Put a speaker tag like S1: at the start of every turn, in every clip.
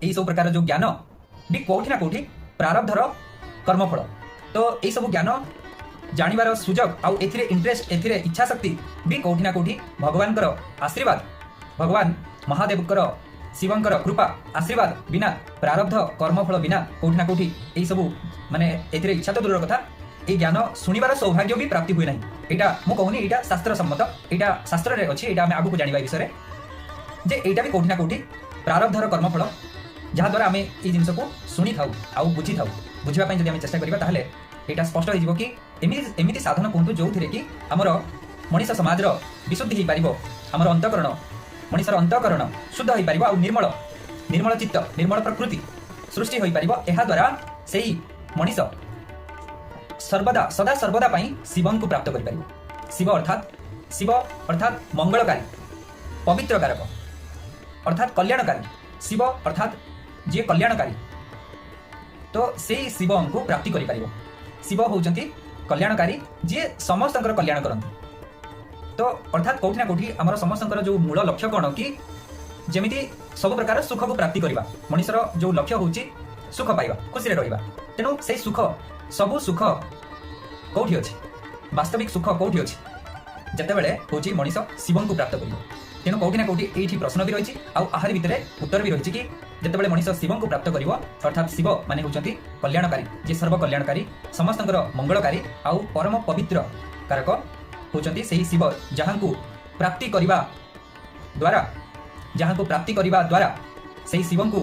S1: यही सब प्रकार जो ज्ञान भी कोठी ना कोठी प्रारब्धर कर्मफल तो यही सब ज्ञान जानिबार सुजोग आउ एथिरे इंटरेस्ट एथिरे इच्छा शक्ति भी कोठी ना कोठी भगवान आशीर्वाद भगवान महादेव शिवंकर कृपा आशीर्वाद बिना प्रारब्ध कर्मफल बिना कोठी ना कोठी यही सब माने एथिरे इच्छा तो दूर कथा ये ज्ञान शुणिबार सौभाग्य भी प्राप्ति हुए नहीं। यहाँ मु कहूनी यहाँ शास्त्र सम्मत यहाँ शास्त्र रे अच्छी यहाँ आम आगू जाना विषय जे यहाँ भी कोठी ना कोठी प्रारब्धर कर्मफल जहाद्वारा आम ये जिनस को शुणी था आउ बुझी था बुझापी जब चेष्टा करा ताहले यहाँ स्पष्ट हो कि एमती साधन कहतु जो थे कि आमर मनीष समाज विशुद्धि हो पार आमर अंतकरण मनीषर अंतकरण शुद्ध हो पार आ निर्मल निर्मल चित्त निर्मल प्रकृति सृष्टि हो पार यह द्वारा से मनीष सर्वदा सदा सर्वदा शिवं को प्राप्त कर शिव अर्थात मंगलकारी पवित्र कारक अर्थात कल्याणकारी शिव अर्थात जी कल्याणकारी तो से शिव को प्राप्ति कर पारिबो। शिव होउचंती कल्याणकारी जी समस्त कल्याण करती तो अर्थात कोठी ना कोठी आमर समस्त जो मूल लक्ष्य कौन कि जमीती सब प्रकार सुख को प्राप्ति करवा मनीषर जो लक्ष्य होउची सुख पाइबा खुशी रहिबा तेणु से सुख सबु सुख कौटी अच्छी वास्तविक सुख कौटी अच्छी जितेबाला हूँ मनीष शिवं को प्राप्त कर तेणु कौटी ना कौटी ये प्रश्न भी रही आहरी भितर उत्तर भी रही कि जितेबाला मनीष शिवं को प्राप्त कर अर्थात शिव माने होउचंती कल्याणकारी जी सर्व कल्याणकारी समस्त मंगलकारी आउ परम पवित्र कारक होउचंती सेही शिव जहाँ को प्राप्ति करने द्वारा से शिवं को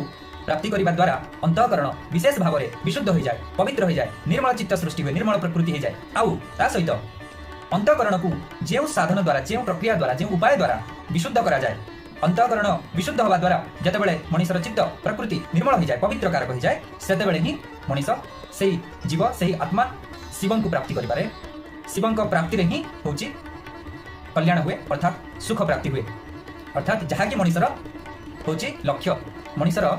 S1: प्राप्ति करने द्वारा अंतःकरण विशेष भाव में विशुद्ध हो जाए पवित्र हो जाए निर्मल चित्त सृष्टि हुए निर्मल प्रकृति हो जाए आउ ता सहित अंतःकरण को जो साधन द्वारा जो प्रक्रिया द्वारा जो उपाय द्वारा विशुद्ध करा जाए अंतःकरण विशुद्ध होगा द्वारा जितेबाला मनीषर चित्त प्रकृति निर्मल हो जाए पवित्र कारक हो जाए से ही मनीष से जीव से आत्मा शिवं को प्राप्ति करें शिवं प्राप्ति ही हूँ कल्याण हुए अर्थात सुख प्राप्ति हुए अर्थात जहाँकि मनीषर हूँ लक्ष्य मनीषर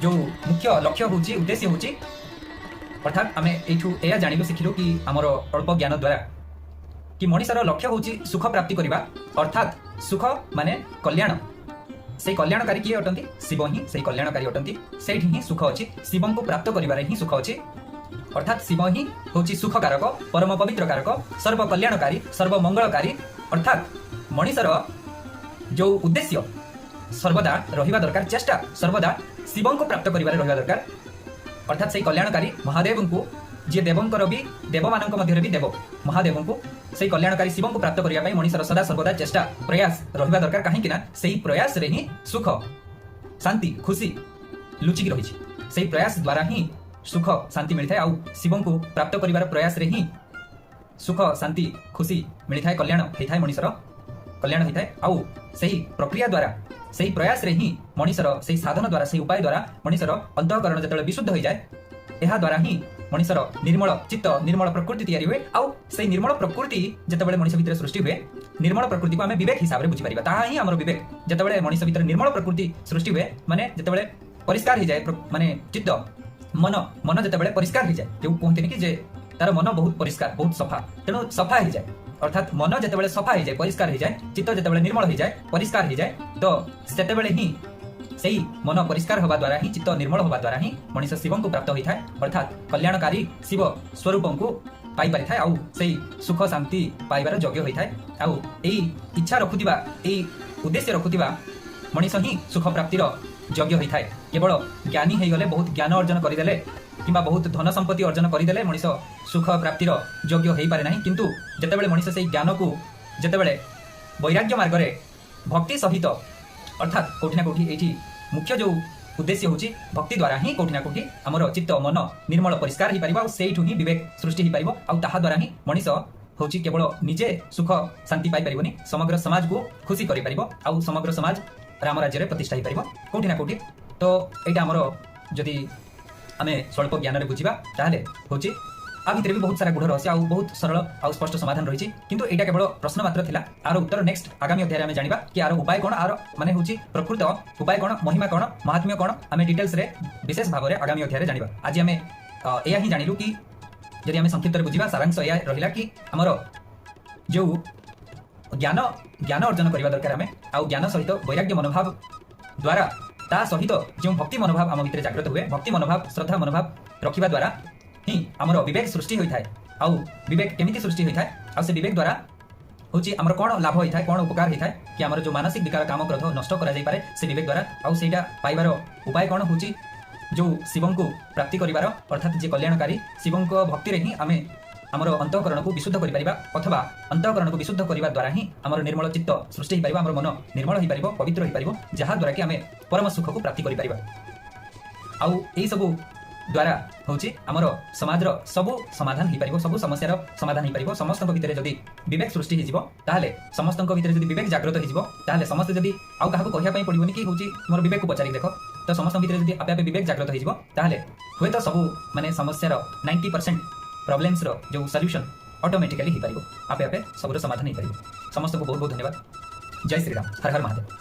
S1: जो मुख्य लक्ष्य हूँ उद्देश्य हूँ अर्थात आम यू जान शिखिलु कि आमर अल्प ज्ञान द्वारा कि मनीषर लक्ष्य हूँ सुख प्राप्ति करवा अर्थात सुख माने कल्याण से कल्याणकारी किए अटंती शिव ही से कल्याणकारी अटंती से ही सुख अच्छी शिवं को प्राप्त करिवारे ही सुख अच्छी अर्थात शिव ही हूँ सुख कारक परम पवित्र कारक सर्व कल्याणकारी सर्व मंगलकारी अर्थात मनीषर जो उद्देश्य सर्वदा रहिबा दरकार चेष्टा सर्वदा शिवं को प्राप्त करिवारे रहिबा दरकार अर्थात से कल्याणकारी महादेव को जी देवंकर भी देव मानक मध्य भी देव महादेव को से कल्याणकारी शिवं को प्राप्त करने मनीषर सदा सर्वदा चेष्टा प्रयास रहिबा दरकार कहीं से प्रयास रे ही सुख शांति खुशी लुचिकी रही से प्रयास द्वारा ही सुख शांति मिलता है आउ शिवं को प्राप्त करिवार प्रयास रे ही सुख शांति खुशी मिलता है कल्याण होता है मनीषर कल्याण होता है आउ सही प्रक्रिया द्वारा सही प्रयास रे ही मनीषर सही साधन द्वारा सही उपाय द्वारा मनीषर अंतःकरण जितेबाला विशुद्ध हो जाए यह द्वारा ही मनीषर निर्मल चित्त निर्मल प्रकृति तैयारी हुए आउ से निर्मल प्रकृति जितेबाला मनीष भितर सृष्टि हुए निर्मल प्रकृति को आम विवेक हिसाब से बुझीपर ताहा ही आमर विवेक जितेबाला मनीष भितर निर्मल प्रकृति सृष्टि हुए माने जितेबाला परिष्कार हो जाए माने चित्त मन मन जितेबाला परिष्कार हो जाए जो कहते कि जे तार मन बहुत परिष्कार बहुत सफा तेणु सफा हो जाए अर्थात मन जितेबाला सफा हो जाए परिष्कार हो जाए चित्त जितेबाला निर्मल हो जाए परिष्कार हो जाए तो सेतेबाला ही सही मन परिष्कार होगा द्वारा ही चित्त निर्मल होगा द्वारा ही मनीष शिवं को प्राप्त होता है अर्थात कल्याणकारी शिव स्वरूप को पाई पारि थाए आउ सही सुख शांति पाइबार योग्य होता है आउ यही इच्छा रखुवा यही उद्देश्य रखुवा मनीष ही सुख प्राप्तिर योग्य होता है केवल ज्ञानी हो गले बहुत ज्ञान अर्जन करदेले कि बहुत धन संपत्ति अर्जन करदेले मनीष सुख प्राप्तिर योग्य हो पारे ना किंतु जितेबाला मनीष से ज्ञान को जितेबाला वैराग्य मार्ग में भक्ति सहित अर्थात कोठी ना कोठी ये मुख्य जो उद्देश्य हूँ भक्ति द्वारा ही कोठी ना कोठी आमर चित्त मन निर्मल परिष्कार हो पार से ही विवेक सृष्टि हो पार आहा द्वारा ही मनीष हूँ केवल निजे सुख शांति पाई पारिबनी समग्र समाज को खुशी करि परिबो आउ समग्र समाज राम राज्य प्रतिष्ठा हो पार कोठी ना कोठी तो यहाँ आमर जदि आम स्वल्प ज्ञान में बुझा ताहले हूँ आ भितर भी बहुत सारा गुढ़ रहस्य आउ बहुत सरल आउ स्पष्ट समाधान रही किंतु एटा केवल प्रश्न मात्र थिला आर उत्तर नेक्स्ट आगामी अध्याय में जानिबा कि आर उपाय कोन आर माने होची प्रकृत उपाय कोन महिमा कोन महात्म्य कोन आमे डिटेल्स रे विशेष भाव में आगामी अध्याय जानिबा आज आमे एया ही जानिलु कि यदि आमे संक्षिप्त रे बुझिबा सारांश एया रहिला कि हमर जो ज्ञान अर्जन करबा दरकार आमे आउ ज्ञान सहित वैराग्य मनोभाव द्वारा ता सहित जो भक्ति मनोभाव आम भितर जागृत हुए भक्ति मनोभाव श्रद्धा मनोभाव रखिबा द्वारा ही आमर विवेक सृष्टि होता है। आउ विवेक केमिति सृष्टि होता है आ से विवेक द्वारा होची आमर कौन लाभ होता है कौन उपकार होता है कि आमर जो मानसिक विकार काम क्रोध नष्ट करा जाई पारे से विवेक द्वारा आउ सेटा पाइबार उपाय कौन होची जो शिवं को प्राप्ति करिवार अर्थात जे कल्याणकारी शिवं को भक्ति रे ही आमे आमर अंतःकरण को विशुद्ध करि परिबा अथवा अंतःकरण को विशुद्ध करिवा द्वारा ही आमर निर्मल चित्त सृष्टि हो परिबा आमर मन निर्मल हो परिबो पवित्र हो परिबो जहा द्वारा कि आमे परम सुख को प्राप्ति करि परिबा। आउ एई सबु द्वारा होची आमर समाजर सबु समाधान हो पारिबो सबु समस्यार समाधान हो पारिबो। समस्तक भितर जदि विवेक सृष्टि हो जिवो ताहाले समस्तक भितर जदि विवेक जागृत हो जिवो ताहाले समस्त जदि आउ काहाको कहिया पई पडिबोनी कि होची मोर विवेक को पचारि देखो तो समस्त भितर जदि आपे आपे विवेक जागृत हो जिवो ताहाले होय तो सबु माने समस्यार 90% प्रॉब्लम्स रो जो सॉल्यूशन ऑटोमेटिकली हो पारिबो आपे आपे सबुर समाधान हो पारिबो। समस्त को बहुत बहुत धन्यवाद। जय श्री राम। हर हर महादेव।